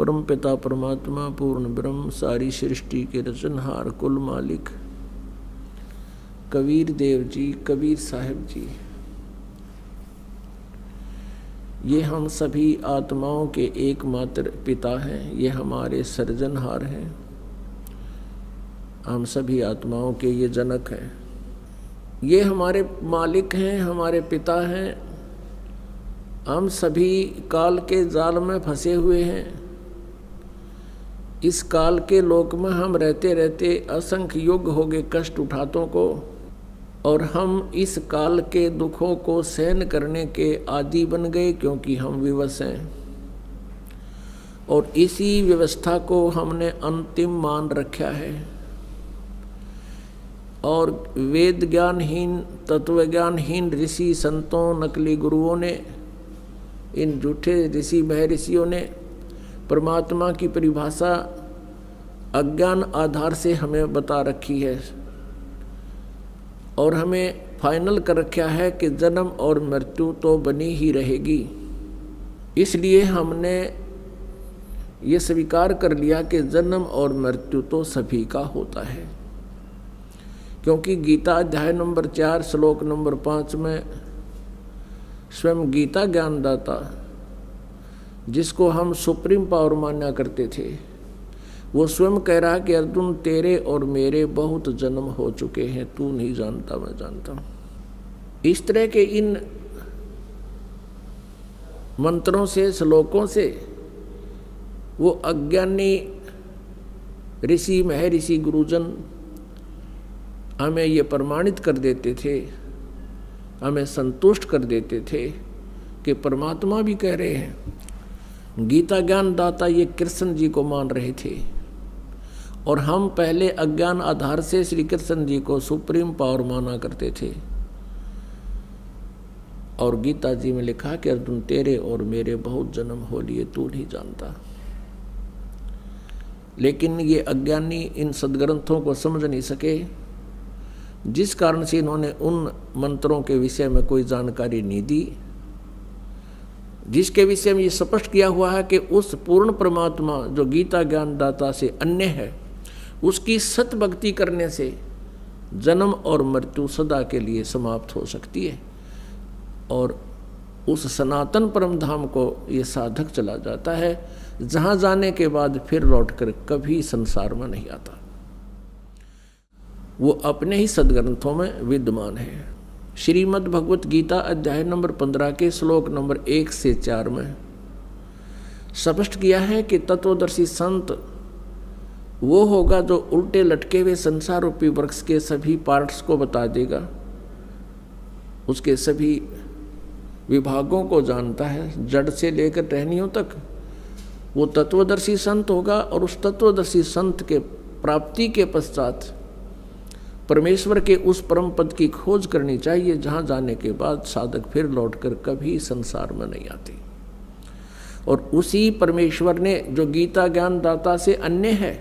परम पिता परमात्मा पूर्ण ब्रह्म सारी सृष्टि के रचनहार कुल मालिक कबीर देव जी, कबीर साहिब जी, ये हम सभी आत्माओं के एकमात्र पिता हैं। ये हमारे सृजनहार हैं। हम सभी आत्माओं के ये जनक हैं। ये हमारे मालिक हैं, हमारे पिता हैं। हम सभी काल के जाल में फंसे हुए हैं। इस काल के लोक में हम रहते रहते असंख्य युग हो गए कष्ट उठातों को, और हम इस काल के दुखों को सहन करने के आदी बन गए, क्योंकि हम विवश हैं। और इसी व्यवस्था को हमने अंतिम मान रखा है। और वेद ज्ञानहीन, तत्व ज्ञानहीन ऋषि संतों, नकली गुरुओं ने, इन झूठे ऋषि महर्षियों ने परमात्मा की परिभाषा अज्ञान आधार से हमें बता रखी है, और हमें फाइनल कर रखा है कि जन्म और मृत्यु तो बनी ही रहेगी। इसलिए हमने ये स्वीकार कर लिया कि जन्म और मृत्यु तो सभी का होता है, क्योंकि गीता अध्याय नंबर 4 श्लोक नंबर 5 में स्वयं गीता ज्ञानदाता, जिसको हम सुप्रीम पावर माना करते थे, वो स्वयं कह रहा कि अर्जुन तेरे और मेरे बहुत जन्म हो चुके हैं, तू नहीं जानता मैं जानता हूँ। इस तरह के इन मंत्रों से, श्लोकों से वो अज्ञानी ऋषि महर्षि गुरुजन हमें ये प्रमाणित कर देते थे, हमें संतुष्ट कर देते थे कि परमात्मा भी कह रहे हैं। गीता ज्ञान दाता ये कृष्ण जी को मान रहे थे, और हम पहले अज्ञान आधार से श्री कृष्ण जी को सुप्रीम पावर माना करते थे। और गीता जी में लिखा कि अर्जुन तेरे और मेरे बहुत जन्म हो लिए, तू नहीं जानता। लेकिन ये अज्ञानी इन सदग्रंथों को समझ नहीं सके, जिस कारण से इन्होंने उन मंत्रों के विषय में कोई जानकारी नहीं दी, जिसके विषय में ये स्पष्ट किया हुआ है कि उस पूर्ण परमात्मा जो गीता ज्ञानदाता से अन्य है, उसकी सत भक्ति करने से जन्म और मृत्यु सदा के लिए समाप्त हो सकती है, और उस सनातन परम धाम को ये साधक चला जाता है, जहाँ जाने के बाद फिर लौटकर कभी संसार में नहीं आता। वो अपने ही सदग्रंथों में विद्यमान है। श्रीमद् भगवत गीता अध्याय नंबर 15 के श्लोक नंबर 1 से 4 में स्पष्ट किया है कि तत्वदर्शी संत वो होगा जो उल्टे लटके हुए संसार रूपी वृक्ष के सभी पार्ट्स को बता देगा, उसके सभी विभागों को जानता है, जड़ से लेकर टहनियों तक। वो तत्वदर्शी संत होगा, और उस तत्वदर्शी संत के प्राप्ति के पश्चात परमेश्वर के उस परम पद की खोज करनी चाहिए, जहाँ जाने के बाद साधक फिर लौटकर कभी संसार में नहीं आते। और उसी परमेश्वर ने जो गीता ज्ञान दाता से अन्य है,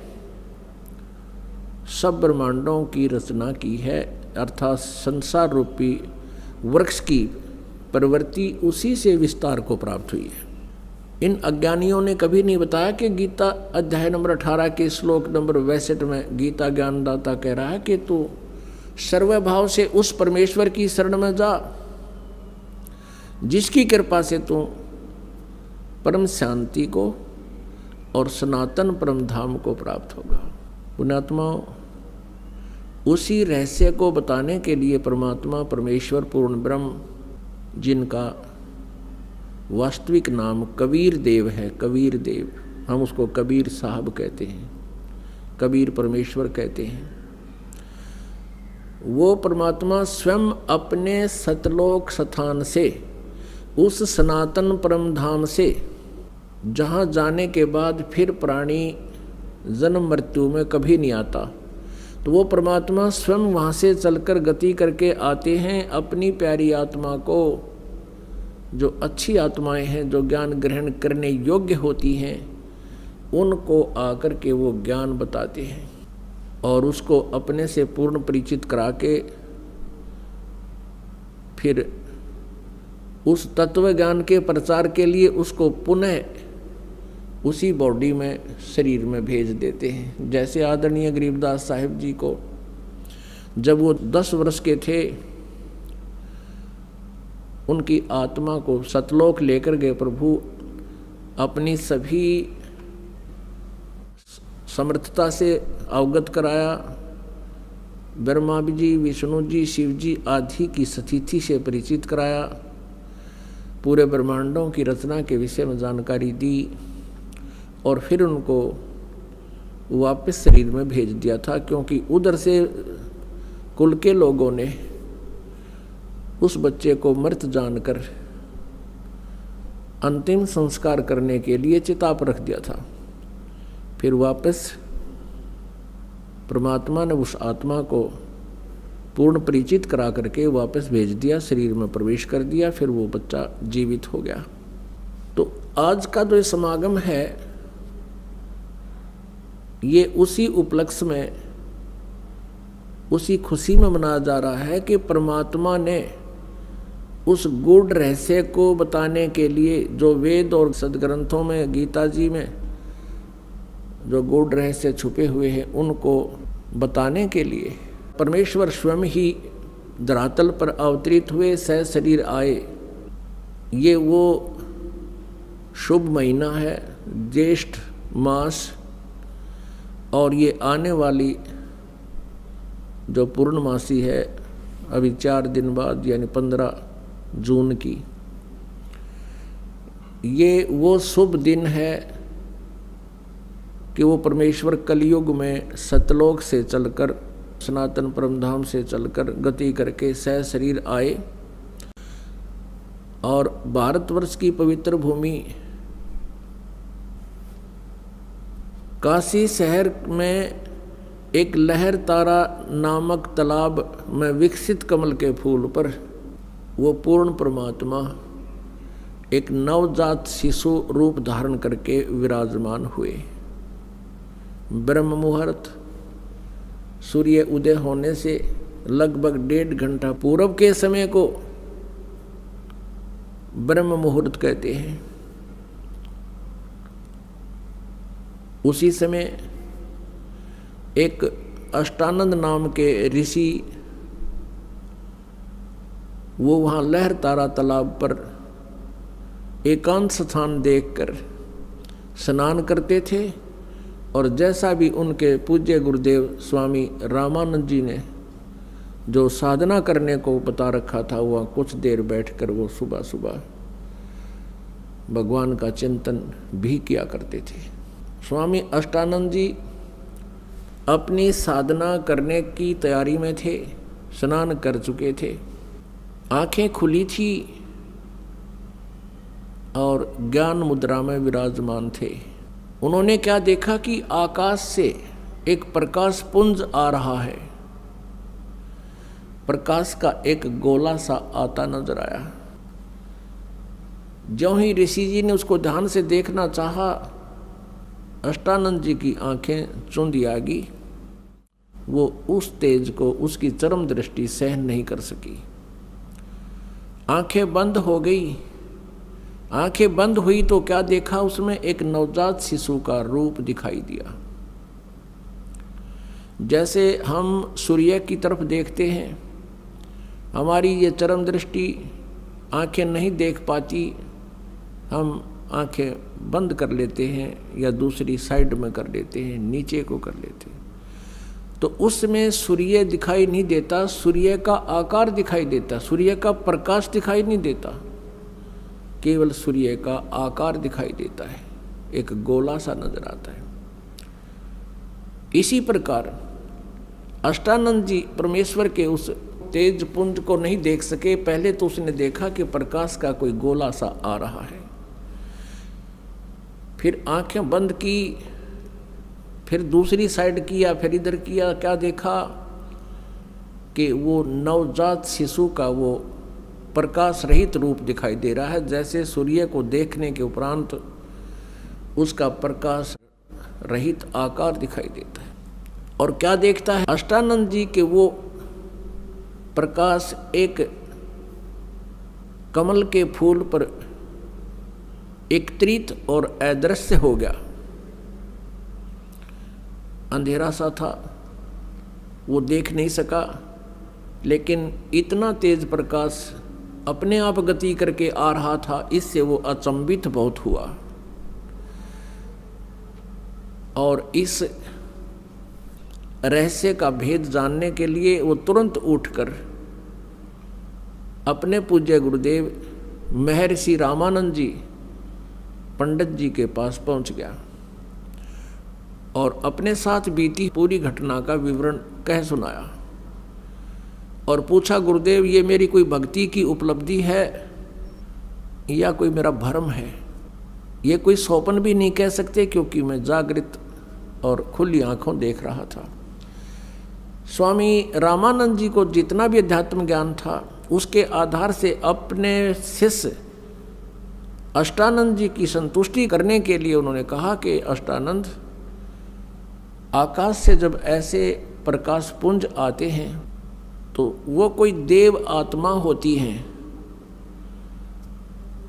सब ब्रह्मांडों की रचना की है, अर्थात संसार रूपी वृक्ष की प्रवृत्ति उसी से विस्तार को प्राप्त हुई है। इन अज्ञानियों ने कभी नहीं बताया कि गीता अध्याय नंबर 18 के श्लोक नंबर 62 में गीता ज्ञानदाता कह रहा है कि तू सर्वभाव से उस परमेश्वर की शरण में जा, जिसकी कृपा से तू परम शांति को और सनातन परम धाम को प्राप्त होगा। पुण्यात्माओं, उसी रहस्य को बताने के लिए परमात्मा परमेश्वर पूर्ण ब्रह्म, जिनका वास्तविक नाम कबीर देव है, कबीर देव, हम उसको कबीर साहब कहते हैं, कबीर परमेश्वर कहते हैं, वो परमात्मा स्वयं अपने सतलोक स्थान से, उस सनातन परम धाम से, जहाँ जाने के बाद फिर प्राणी जन्म मृत्यु में कभी नहीं आता, तो वो परमात्मा स्वयं वहाँ से चलकर गति करके आते हैं अपनी प्यारी आत्मा को, जो अच्छी आत्माएं हैं, जो ज्ञान ग्रहण करने योग्य होती हैं, उनको आकर के वो ज्ञान बताते हैं, और उसको अपने से पूर्ण परिचित करा के फिर उस तत्व ज्ञान के प्रचार के लिए उसको पुनः उसी बॉडी में शरीर में भेज देते हैं। जैसे आदरणीय गरीबदास साहिब जी को जब वो 10 वर्ष के थे, उनकी आत्मा को सतलोक लेकर गए प्रभु, अपनी सभी समर्थता से अवगत कराया। ब्रह्मा जी, विष्णु जी, शिव जी आदि की स्थिति से परिचित कराया, पूरे ब्रह्मांडों की रचना के विषय में जानकारी दी और फिर उनको वापस शरीर में भेज दिया था, क्योंकि उधर से कुल के लोगों ने उस बच्चे को मृत जानकर अंतिम संस्कार करने के लिए चिता पर रख दिया था। फिर वापस परमात्मा ने उस आत्मा को पूर्ण परिचित करा करके वापस भेज दिया, शरीर में प्रवेश कर दिया, फिर वो बच्चा जीवित हो गया। तो आज का जो समागम है ये उसी उपलक्ष्य में, उसी खुशी में मनाया जा रहा है कि परमात्मा ने उस गूढ़ रहस्य को बताने के लिए, जो वेद और सदग्रंथों में, गीता जी में जो गूढ़ रहस्य छुपे हुए हैं, उनको बताने के लिए परमेश्वर स्वयं ही धरातल पर अवतरित हुए, सशरीर आए। ये वो शुभ महीना है, ज्येष्ठ मास, और ये आने वाली जो पूर्णमासी है अभी 4 दिन बाद, यानी 15 जून की, ये वो शुभ दिन है कि वो परमेश्वर कलयुग में सतलोक से चलकर, सनातन परमधाम से चलकर गति करके सशरीर आए और भारतवर्ष की पवित्र भूमि काशी शहर में एक लहर तारा नामक तालाब में विकसित कमल के फूल पर वो पूर्ण परमात्मा एक नवजात शिशु रूप धारण करके विराजमान हुए। ब्रह्म मुहूर्त, सूर्य उदय होने से लगभग 1.5 घंटा पूर्व के समय को ब्रह्म मुहूर्त कहते हैं। उसी समय एक अष्टानंद नाम के ऋषि वो वहाँ लहर तारा तालाब पर एकांत स्थान देखकर स्नान करते थे, और जैसा भी उनके पूज्य गुरुदेव स्वामी रामानंद जी ने जो साधना करने को बता रखा था, वहाँ कुछ देर बैठकर वो सुबह सुबह भगवान का चिंतन भी किया करते थे। स्वामी अष्टानंद जी अपनी साधना करने की तैयारी में थे, स्नान कर चुके थे, आंखें खुली थी और ज्ञान मुद्रा में विराजमान थे। उन्होंने क्या देखा कि आकाश से एक प्रकाश पुंज आ रहा है। प्रकाश का एक गोला सा आता नजर आया। ज्यों ही ऋषि जी ने उसको ध्यान से देखना चाहा, अष्टानंद जी की आंखें चुंधी आ गई। वो उस तेज को, उसकी चरम दृष्टि सहन नहीं कर सकी, आंखें बंद हो गई। आंखें बंद हुई तो क्या देखा, उसमें एक नवजात शिशु का रूप दिखाई दिया। जैसे हम सूर्य की तरफ देखते हैं, हमारी ये चरम दृष्टि आंखें नहीं देख पाती, हम आंखें बंद कर लेते हैं या दूसरी साइड में कर लेते हैं, नीचे को कर लेते हैं, तो उसमें सूर्य दिखाई नहीं देता, सूर्य का आकार दिखाई देता, सूर्य का प्रकाश दिखाई नहीं देता, केवल सूर्य का आकार दिखाई देता है, एक गोला सा नजर आता है। इसी प्रकार अष्टानंद जी परमेश्वर के उस तेज पुंज को नहीं देख सके। पहले तो उसने देखा कि प्रकाश का कोई गोला सा आ रहा है, फिर आंखें बंद की, फिर दूसरी साइड किया, फिर इधर किया, क्या देखा कि वो नवजात शिशु का वो प्रकाश रहित रूप दिखाई दे रहा है। जैसे सूर्य को देखने के उपरांत उसका प्रकाश रहित आकार दिखाई देता है। और क्या देखता है अष्टानंद जी के वो प्रकाश एक कमल के फूल पर एकत्रित और अदृश्य हो गया। अंधेरा सा था, वो देख नहीं सका, लेकिन इतना तेज प्रकाश अपने आप गति करके आ रहा था, इससे वो अचंभित बहुत हुआ। और इस रहस्य का भेद जानने के लिए वो तुरंत उठकर अपने पूज्य गुरुदेव महर्षि रामानंद जी पंडित जी के पास पहुंच गया और अपने साथ बीती पूरी घटना का विवरण कह सुनाया और पूछा, गुरुदेव ये मेरी कोई भक्ति की उपलब्धि है या कोई मेरा भ्रम है? ये कोई स्वप्न भी नहीं कह सकते, क्योंकि मैं जागृत और खुली आंखों देख रहा था। स्वामी रामानंद जी को जितना भी अध्यात्म ज्ञान था, उसके आधार से अपने शिष्य अष्टानंद जी की संतुष्टि करने के लिए उन्होंने कहा कि अष्टानंद, आकाश से जब ऐसे प्रकाश पुंज आते हैं तो वो कोई देव आत्मा होती हैं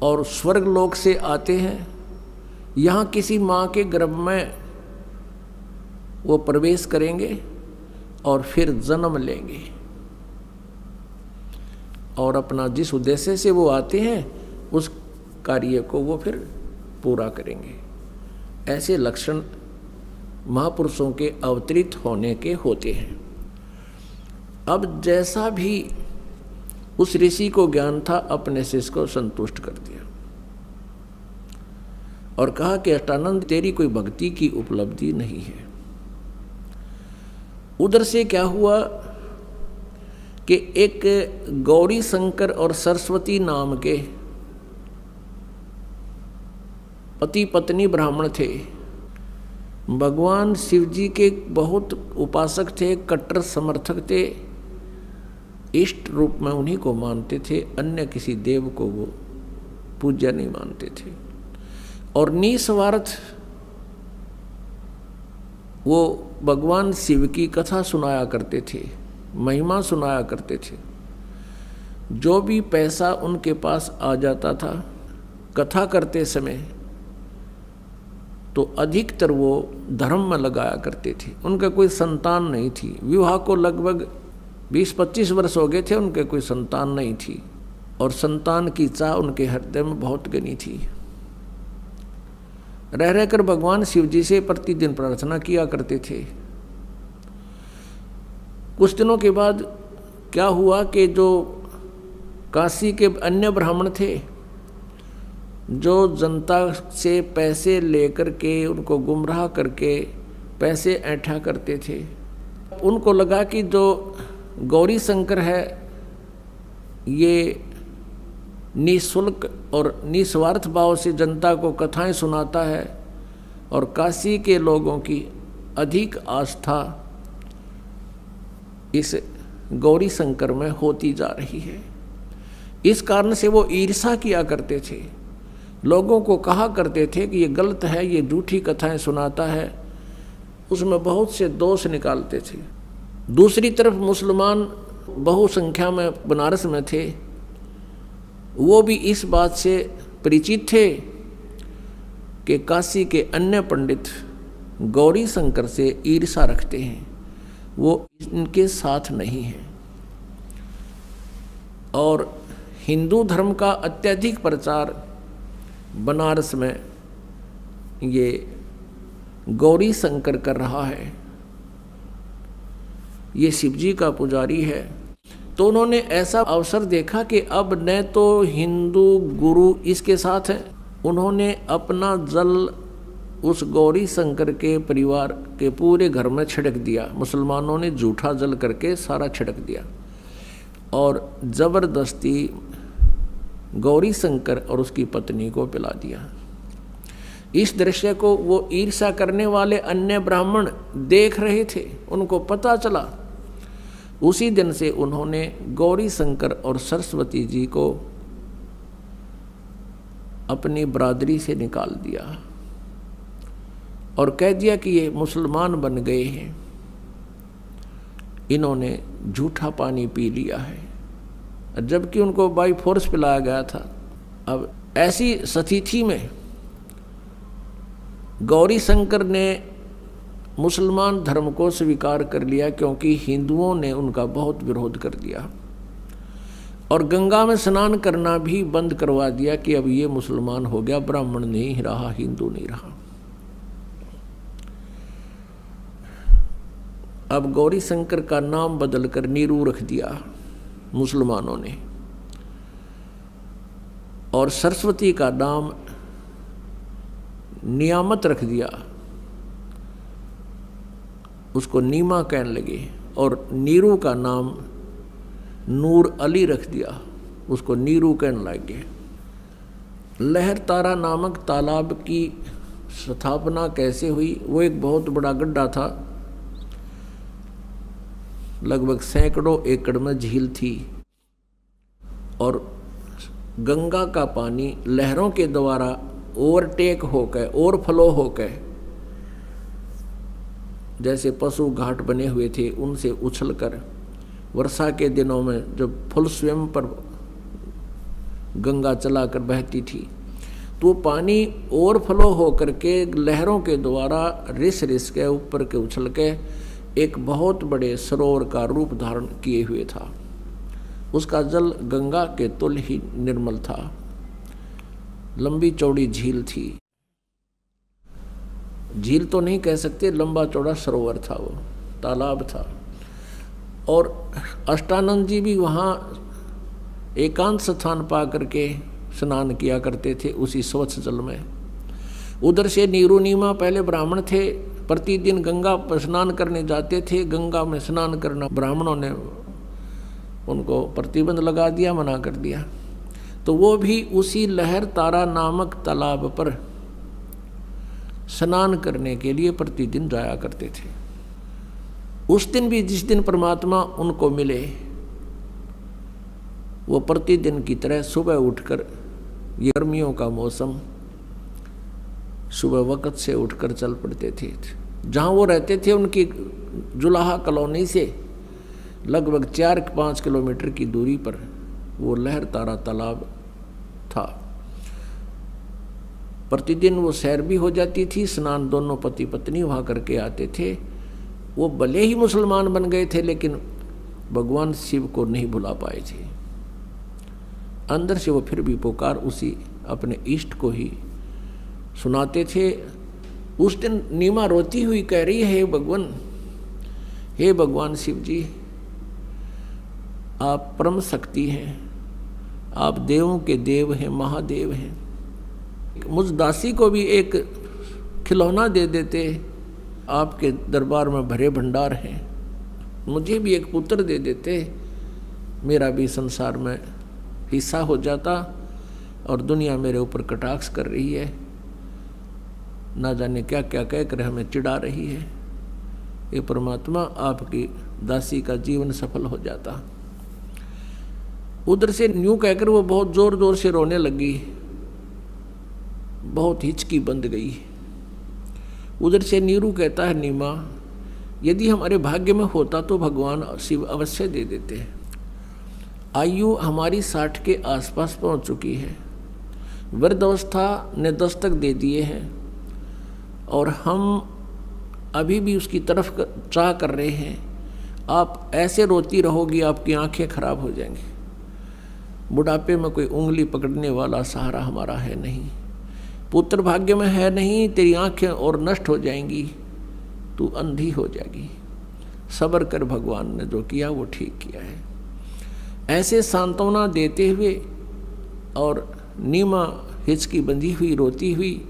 और स्वर्ग लोक से आते हैं, यहाँ किसी माँ के गर्भ में वो प्रवेश करेंगे और फिर जन्म लेंगे और अपना जिस उद्देश्य से वो आते हैं उस कार्य को वो फिर पूरा करेंगे। ऐसे लक्षण महापुरुषों के अवतरित होने के होते हैं। अब जैसा भी उस ऋषि को ज्ञान था, अपने शिष्य को संतुष्ट कर दिया और कहा कि अष्टानंद, तेरी कोई भक्ति की उपलब्धि नहीं है। उधर से क्या हुआ कि एक गौरी शंकर और सरस्वती नाम के पति पत्नी ब्राह्मण थे। भगवान शिव जी के बहुत उपासक थे, कट्टर समर्थक थे, इष्ट रूप में उन्हीं को मानते थे, अन्य किसी देव को वो पूज्य नहीं मानते थे। और निस्वार्थ वो भगवान शिव की कथा सुनाया करते थे, महिमा सुनाया करते थे। जो भी पैसा उनके पास आ जाता था कथा करते समय, तो अधिकतर वो धर्म में लगाया करते थे। उनका कोई संतान नहीं थी, विवाह को लगभग 20-25 वर्ष हो गए थे, उनके कोई संतान नहीं थी और संतान की चाह उनके हृदय में बहुत घनी थी। रह रहकर भगवान शिव जी से प्रतिदिन प्रार्थना किया करते थे। कुछ दिनों के बाद क्या हुआ कि जो काशी के अन्य ब्राह्मण थे, जो जनता से पैसे लेकर के उनको गुमराह करके पैसे ऐंठा करते थे, उनको लगा कि जो गौरी शंकर है ये निःशुल्क और निस्वार्थ भाव से जनता को कथाएं सुनाता है और काशी के लोगों की अधिक आस्था इस गौरी शंकर में होती जा रही है। इस कारण से वो ईर्ष्या किया करते थे, लोगों को कहा करते थे कि ये गलत है, ये झूठी कथाएं सुनाता है, उसमें बहुत से दोष निकालते थे। दूसरी तरफ मुसलमान बहुसंख्या में बनारस में थे, वो भी इस बात से परिचित थे कि काशी के अन्य पंडित गौरी शंकर से ईर्ष्या रखते हैं, वो इनके साथ नहीं है। और हिंदू धर्म का अत्यधिक प्रचार बनारस में ये गौरी शंकर कर रहा है, ये शिवजी का पुजारी है। तो उन्होंने ऐसा अवसर देखा कि अब न तो हिंदू गुरु इसके साथ हैं, उन्होंने अपना जल उस गौरी शंकर के परिवार के पूरे घर में छिड़क दिया। मुसलमानों ने जूठा जल करके सारा छिड़क दिया और ज़बरदस्ती गौरी शंकर और उसकी पत्नी को पिला दिया। इस दृश्य को वो ईर्ष्या करने वाले अन्य ब्राह्मण देख रहे थे, उनको पता चला। उसी दिन से उन्होंने गौरी शंकर और सरस्वती जी को अपनी बरादरी से निकाल दिया और कह दिया कि ये मुसलमान बन गए हैं, इन्होंने झूठा पानी पी लिया है, जबकि उनको बाई फोर्स पिलाया गया था। अब ऐसी स्थिति में गौरी शंकर ने मुसलमान धर्म को स्वीकार कर लिया क्योंकि हिंदुओं ने उनका बहुत विरोध कर दिया, और गंगा में स्नान करना भी बंद करवा दिया कि अब ये मुसलमान हो गया, ब्राह्मण नहीं रहा, हिंदू नहीं रहा। अब गौरी शंकर का नाम बदलकर नीरू रख दिया मुसलमानों ने, और सरस्वती का नाम नियामत रख दिया, उसको नीमा कहने लगे, और नीरू का नाम नूर अली रख दिया, उसको नीरू कहने लगे। लहर तारा नामक तालाब की स्थापना कैसे हुई? वो एक बहुत बड़ा गड्ढा था, लगभग सैकड़ों एकड़ में झील थी, और गंगा का पानी लहरों के द्वारा ओवरटेक होकर, ओवरफ्लो होकर, जैसे पशु घाट बने हुए थे उनसे उछलकर वर्षा के दिनों में जब फुल स्वयं पर गंगा चलाकर बहती थी, तो पानी ओवरफ्लो होकर के लहरों के द्वारा रिस रिस के ऊपर के उछल के एक बहुत बड़े सरोवर का रूप धारण किए हुए था। उसका जल गंगा के तुल्य ही निर्मल था, लंबी चौड़ी झील थी, झील तो नहीं कह सकते, लंबा चौड़ा सरोवर था, वो तालाब था। और अष्टानंद जी भी वहाँ एकांत स्थान पा करके स्नान किया करते थे उसी स्वच्छ जल में। उधर से नीरू नीमा पहले ब्राह्मण थे, प्रतिदिन गंगा पर स्नान करने जाते थे। गंगा में स्नान करना ब्राह्मणों ने उनको प्रतिबंध लगा दिया, मना कर दिया, तो वो भी उसी लहर तारा नामक तालाब पर स्नान करने के लिए प्रतिदिन जाया करते थे। उस दिन भी जिस दिन परमात्मा उनको मिले, वो प्रतिदिन की तरह सुबह उठकर, ये गर्मियों का मौसम, सुबह वक़्त से उठकर चल पड़ते थे। जहाँ वो रहते थे उनकी जुलाहा कॉलोनी से लगभग 4-5 किलोमीटर की दूरी पर वो लहर तारा तालाब था। प्रतिदिन वो सैर भी हो जाती थी, स्नान दोनों पति पत्नी वहाँ करके आते थे। वो भले ही मुसलमान बन गए थे लेकिन भगवान शिव को नहीं भुला पाए थे। अंदर से वो फिर भी पुकार उसी अपने इष्ट को ही सुनाते थे। उस दिन नीमा रोती हुई कह रही है, हे भगवान शिव जी, आप परम शक्ति हैं, आप देवों के देव हैं, महादेव हैं। मुझ दासी को भी एक खिलौना दे देते, आपके दरबार में भरे भंडार हैं। मुझे भी एक पुत्र दे देते, मेरा भी संसार में हिस्सा हो जाता, और दुनिया मेरे ऊपर कटाक्ष कर रही है, ना जाने क्या क्या कहकर हमें चिढ़ा रही है। ये परमात्मा आपकी दासी का जीवन सफल हो जाता। उधर से न्यू कहकर वो बहुत जोर जोर से रोने लगी, बहुत हिचकी बंद गई। उधर से नीरू कहता है, नीमा, यदि हमारे भाग्य में होता तो भगवान शिव अवश्य दे देते। आयु हमारी 60 के आसपास पहुंच चुकी है, वृद्धावस्था ने दस्तक दे दिए हैं, और हम अभी भी उसकी तरफ चाह कर रहे हैं। आप ऐसे रोती रहोगी, आपकी आंखें खराब हो जाएंगी। बुढ़ापे में कोई उंगली पकड़ने वाला सहारा हमारा है नहीं, पुत्र भाग्य में है नहीं, तेरी आंखें और नष्ट हो जाएंगी, तू अंधी हो जाएगी। सब्र कर, भगवान ने जो किया वो ठीक किया है। ऐसे सांत्वना देते हुए और नीमा हिचकी बंधी हुई, रोती हुई,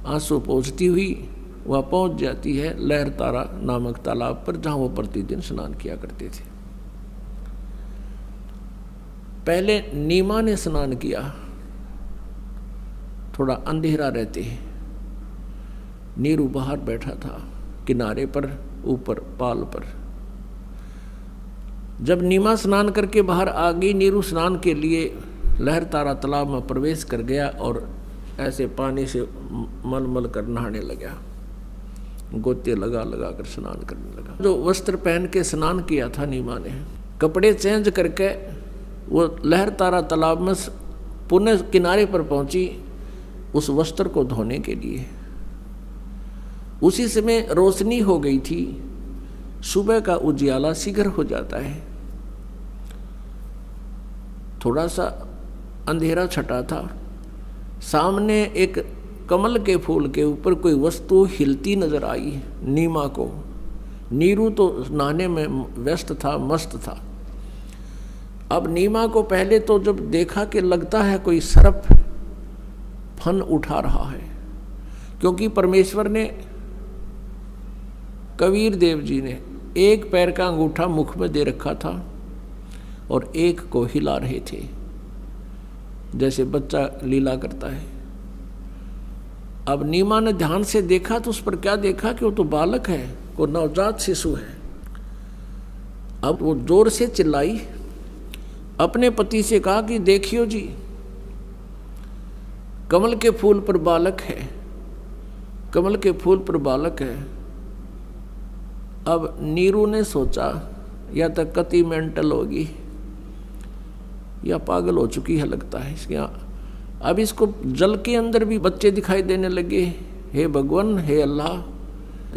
आंसू पोंछती हुई वह पहुंच जाती है लहर तारा नामक तालाब पर, जहाँ वो प्रतिदिन स्नान किया करते थे। पहले नीमा ने स्नान किया, थोड़ा अंधेरा रहते, नीरू बाहर बैठा था किनारे पर, ऊपर पाल पर। जब नीमा स्नान करके बाहर आ गई, नीरू स्नान के लिए लहर तारा तालाब में प्रवेश कर गया और ऐसे पानी से मल कर नहाने लगा, गोते लगा लगा कर स्नान करने लगा। जो वस्त्र पहन के स्नान किया था नीमा ने, कपड़े चेंज करके वो लहर तारा तालाब में पुनः किनारे पर पहुंची उस वस्त्र को धोने के लिए। उसी समय रोशनी हो गई थी, सुबह का उजियाला शीघ्र हो जाता है। थोड़ा सा अंधेरा छटा था, सामने एक कमल के फूल के ऊपर कोई वस्तु हिलती नजर आई नीमा को। नीरू तो नहाने में व्यस्त था, मस्त था। अब नीमा को पहले तो जब देखा कि लगता है कोई सर्प फन उठा रहा है, क्योंकि परमेश्वर ने, कबीर देव जी ने एक पैर का अंगूठा मुख में दे रखा था और एक को हिला रहे थे, जैसे बच्चा लीला करता है। अब नीमा ने ध्यान से देखा तो उस पर क्या देखा कि वो तो बालक है, वो नवजात शिशु है। अब वो जोर से चिल्लाई, अपने पति से कहा कि देखियो जी, कमल के फूल पर बालक है, कमल के फूल पर बालक है। अब नीरू ने सोचा या तो कति मेंटल होगी या पागल हो चुकी है लगता है इसके। अब इसको जल के अंदर भी बच्चे दिखाई देने लगे। हे भगवान, हे अल्लाह,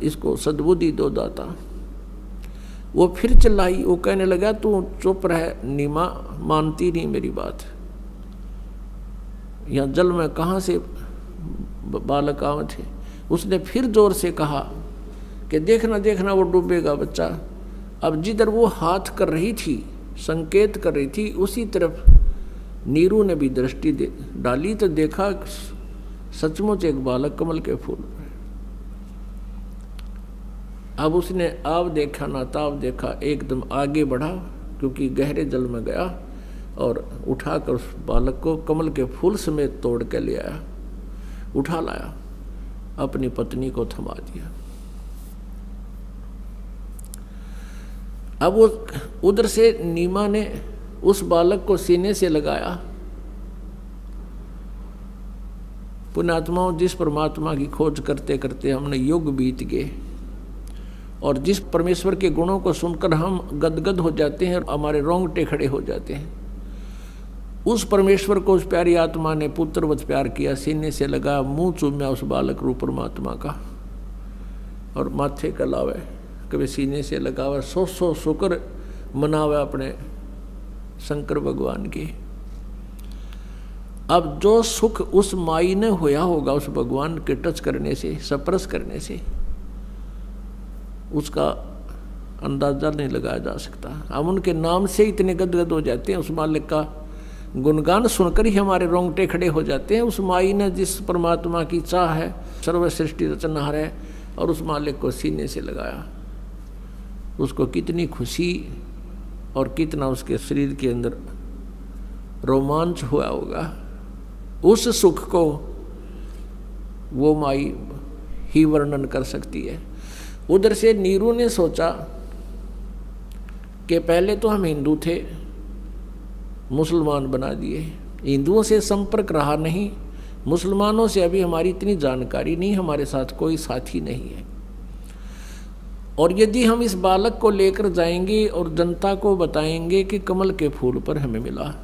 इसको सद्बुद्धि दो दाता। वो फिर चिल्लाई, वो कहने लगा तू चुप रह नीमा, मानती नहीं मेरी बात। यहाँ जल में कहाँ से बालक आवे थे। उसने फिर जोर से कहा कि देखना देखना वो डूबेगा बच्चा। अब जिधर वो हाथ कर रही थी, संकेत कर रही थी, उसी तरफ नीरू ने भी दृष्टि डाली तो देखा सचमुच एक बालक कमल के फूल पर। अब उसने आव देखा ना ताव देखा, एकदम आगे बढ़ा, क्योंकि गहरे जल में गया और उठाकर उस बालक को कमल के फूल समेत तोड़ के ले आया, उठा लाया, अपनी पत्नी को थमा दिया। अब वो उधर से नीमा ने उस बालक को सीने से लगाया। पुण्यात्माओं, जिस परमात्मा की खोज करते करते हमने युग बीत गए और जिस परमेश्वर के गुणों को सुनकर हम गदगद हो जाते हैं और हमारे रोंगटे खड़े हो जाते हैं, उस परमेश्वर को उस प्यारी आत्मा ने पुत्रवत प्यार किया, सीने से लगा, मुंह चूम्या उस बालक रूप परमात्मा का और माथे का लावे, कभी सीने से लगावे, सौ शुक्र मनावे अपने शंकर भगवान की। अब जो सुख उस माई ने होया होगा उस भगवान के टच करने से, स्पर्श करने से, उसका अंदाजा नहीं लगाया जा सकता। हम उनके नाम से इतने गदगद हो जाते हैं, उस मालिक का गुणगान सुनकर ही हमारे रोंगटे खड़े हो जाते हैं। उस माई ने जिस परमात्मा की चाह है, सर्व सृष्टि रचनहार है, और उस मालिक को सीने से लगाया, उसको कितनी खुशी और कितना उसके शरीर के अंदर रोमांच हुआ होगा। उस सुख को वो माई ही वर्णन कर सकती है। उधर से नीरू ने सोचा कि पहले तो हम हिंदू थे, मुसलमान बना दिए, हिंदुओं से संपर्क रहा नहीं, मुसलमानों से अभी हमारी इतनी जानकारी नहीं, हमारे साथ कोई साथी नहीं है। और यदि हम इस बालक को लेकर जाएंगे और जनता को बताएंगे कि कमल के फूल पर हमें मिला,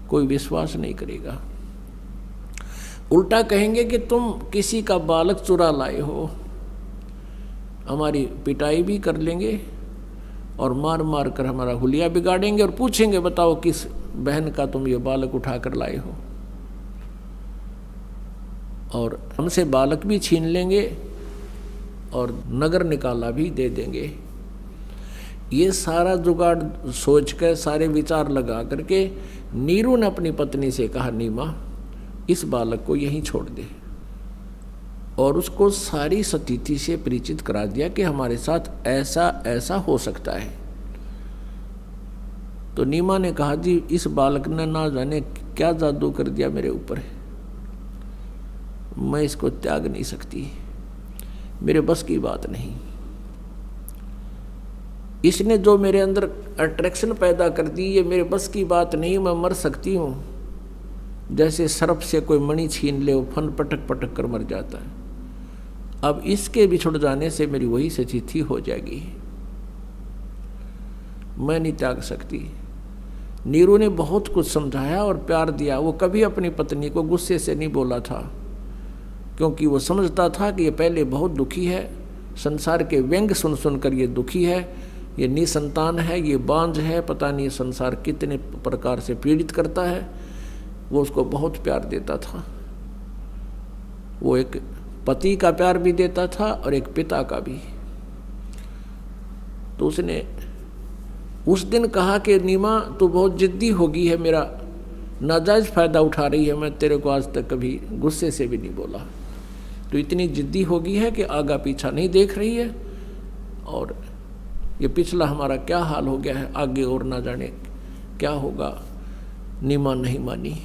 कोई विश्वास नहीं करेगा। उल्टा कहेंगे कि तुम किसी का बालक चुरा लाए हो, हमारी पिटाई भी कर लेंगे और मार मार कर हमारा हुलिया बिगाड़ेंगे और पूछेंगे बताओ किस बहन का तुम ये बालक उठा कर लाए हो, और हमसे बालक भी छीन लेंगे और नगर निकाला भी दे देंगे। ये सारा जुगाड़ सोच कर, सारे विचार लगा करके नीरू ने अपनी पत्नी से कहा, नीमा इस बालक को यहीं छोड़ दे, और उसको सारी स्थिति से परिचित करा दिया कि हमारे साथ ऐसा ऐसा हो सकता है। तो नीमा ने कहा, जी इस बालक ने ना जाने क्या जादू कर दिया मेरे ऊपर, मैं इसको त्याग नहीं सकती, मेरे बस की बात नहीं। इसने जो मेरे अंदर अट्रैक्शन पैदा कर दी, ये मेरे बस की बात नहीं, मैं मर सकती हूँ। जैसे सर्प से कोई मणि छीन ले, वो फन पटक पटक कर मर जाता है। अब इसके बिछुड़ जाने से मेरी वही स्थिति हो जाएगी, मैं नहीं त्याग सकती। नीरू ने बहुत कुछ समझाया और प्यार दिया। वो कभी अपनी पत्नी को गुस्से से नहीं बोला था, क्योंकि वो समझता था कि ये पहले बहुत दुखी है, संसार के व्यंग सुन सुनकर ये दुखी है, ये निसंतान है, ये बांझ है, पता नहीं संसार कितने प्रकार से पीड़ित करता है। वो उसको बहुत प्यार देता था। वो एक पति का प्यार भी देता था और एक पिता का भी। तो उसने उस दिन कहा कि नीमा तू बहुत जिद्दी हो गई है, मेरा नाजायज़ फ़ायदा उठा रही है, मैं तेरे को आज तक कभी गुस्से से भी नहीं बोला, तो इतनी जिद्दी हो गई है कि आगा पीछा नहीं देख रही है, और ये पिछला हमारा क्या हाल हो गया है, आगे और ना जाने क्या होगा। नीमा नहीं मानी।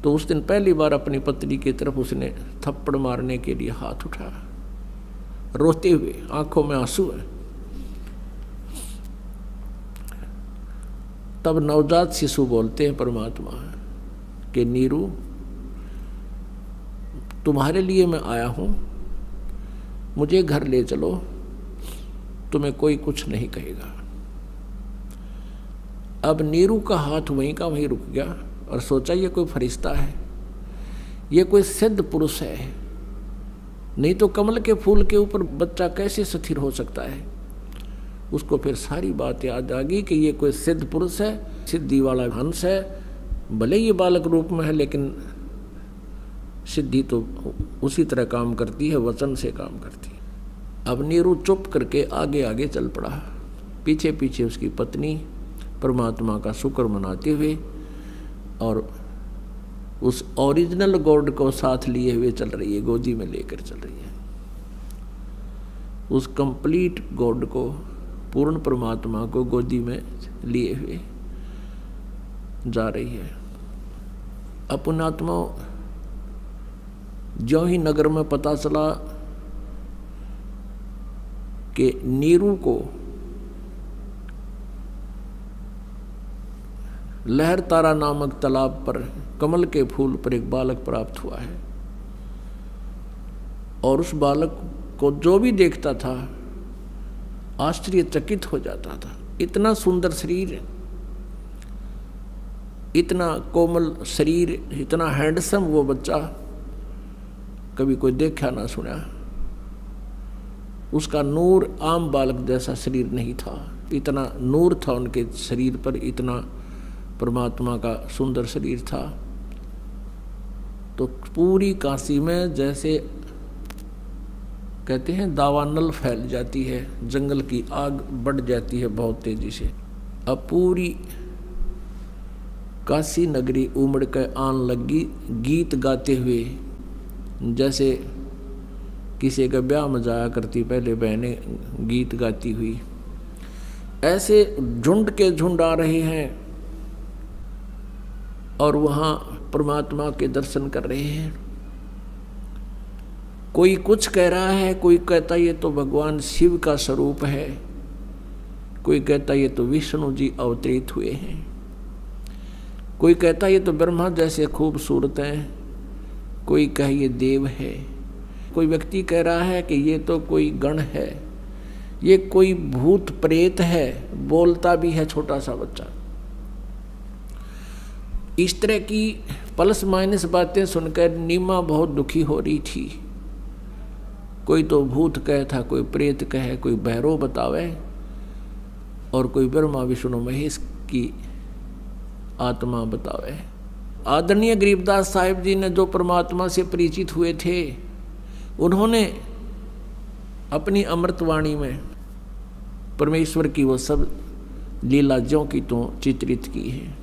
तो उस दिन पहली बार अपनी पत्नी की तरफ उसने थप्पड़ मारने के लिए हाथ उठाया, रोते हुए, आंखों में आंसू है। तब नवजात शिशु बोलते हैं परमात्मा कि नीरू, तुम्हारे लिए मैं आया हूँ, मुझे घर ले चलो, तुम्हें कोई कुछ नहीं कहेगा। अब नीरू का हाथ वहीं का वहीं रुक गया और सोचा ये कोई फरिश्ता है, ये कोई सिद्ध पुरुष है, नहीं तो कमल के फूल के ऊपर बच्चा कैसे स्थिर हो सकता है। उसको फिर सारी बात याद आ गई कि ये कोई सिद्ध पुरुष है, सिद्धि वाला हंस है, भले ये बालक रूप में है लेकिन सिद्धि तो उसी तरह काम करती है, वचन से काम करती है। अब नीरू चुप करके आगे आगे चल पड़ा, पीछे पीछे उसकी पत्नी परमात्मा का शुक्र मनाते हुए और उस ओरिजिनल गॉड को साथ लिए हुए चल रही है, गोदी में लेकर चल रही है। उस कंप्लीट गॉड को, पूर्ण परमात्मा को गोदी में लिए हुए जा रही है। अपनात्मा ज्यों ही नगर में पता चला कि नीरू को लहर तारा नामक तालाब पर कमल के फूल पर एक बालक प्राप्त हुआ है, और उस बालक को जो भी देखता था आश्चर्यचकित हो जाता था। इतना सुंदर शरीर, इतना कोमल शरीर, इतना हैंडसम वो बच्चा कभी कोई देखा ना सुना। उसका नूर आम बालक जैसा शरीर नहीं था, इतना नूर था उनके शरीर पर, इतना परमात्मा का सुंदर शरीर था। तो पूरी काशी में जैसे कहते हैं दावानल फैल जाती है, जंगल की आग बढ़ जाती है बहुत तेजी से। अब पूरी काशी नगरी उमड़ कर आन लगी, गीत गाते हुए, जैसे किसी का ब्याह में जाया करती पहले बहनें गीत गाती हुई, ऐसे झुंड के झुंड आ रहे हैं और वहाँ परमात्मा के दर्शन कर रहे हैं। कोई कुछ कह रहा है, कोई कहता ये तो भगवान शिव का स्वरूप है, कोई कहता ये तो विष्णु जी अवतरित हुए हैं, कोई कहता ये तो ब्रह्मा जैसे खूबसूरत हैं, कोई कहे ये देव है, कोई व्यक्ति कह रहा है कि ये तो कोई गण है, ये कोई भूत प्रेत है, बोलता भी है छोटा सा बच्चा। इस तरह की प्लस माइनस बातें सुनकर नीमा बहुत दुखी हो रही थी। कोई तो भूत कहे था, कोई प्रेत कहे, कोई भैरव बतावे, और कोई ब्रह्मा विष्णु महेश की आत्मा बतावे। आदरणीय गरीबदास साहिब जी ने जो परमात्मा से परिचित हुए थे, उन्होंने अपनी अमृतवाणी में परमेश्वर की वो सब लीला ज्यों की त्यों चित्रित की है।